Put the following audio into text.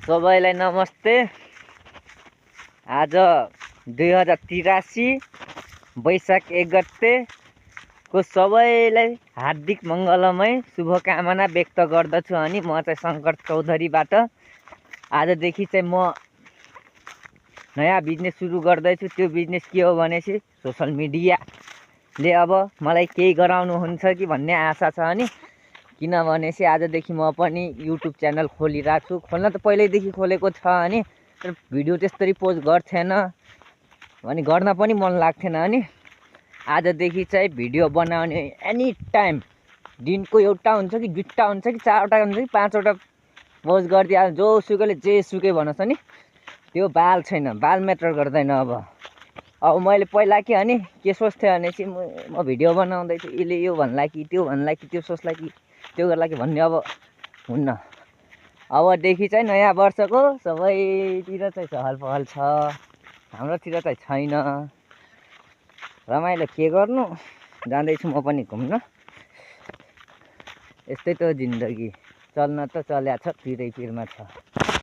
सबैलाई नमस्ते। आज 2083 वैशाख 1 गतेको सबैलाई हार्दिक मङ्गलमय शुभकामना व्यक्त गर्दछु। अनि म चाहिँ शङ्कर चौधरीबाट आजदेखि चाहिँ म नयाँ बिजनेस सुरु गर्दैछु। त्यो बिजनेस के हो भनेपछि सोशल मिडियाले अब मलाई केही गराउनुहुन्छ कि भन्ने आशा छ। अनि किनभनेपछि आजदेखि म पनि युट्युब च्यानल खोलिरहेको छु। खोल्न त पहिल्यैदेखि खोलेको छ अनि तर भिडियो त्यस्तरी पोस्ट गर्थेन अनि गर्न पनि मन लाग्थेन। अनि आजदेखि चाहिँ भिडियो बनाउने एनी टाइम दिनको एउटा हुन्छ कि दुईवटा हुन्छ कि चारवटा हुन्छ कि पाँचवटा पोस्ट गरिदिइहाल्छु। जोसुकैले जे सुकै भनोस् नि त्यो बाल छैन, बाल म्याटर गर्दैन। अब मैले पहिला के सोच्थेँ भने चाहिँ म भिडियो बनाउँदैछु, यसले यो भन्ला कि त्यो भन्ला कि त्यो सोच्ला कि त्यो गर्ला कि भन्ने अब हुन्न। अबदेखि चाहिँ नयाँ वर्षको सबैतिर चाहिँ चहल पहल छ, हाम्रोतिर चाहिँ छैन। रमाइलो के गर्नु, जाँदैछु म पनि घुम्न। यस्तै त जिन्दगी, चल्न त चल्या छ, पिरै पिरमा छ।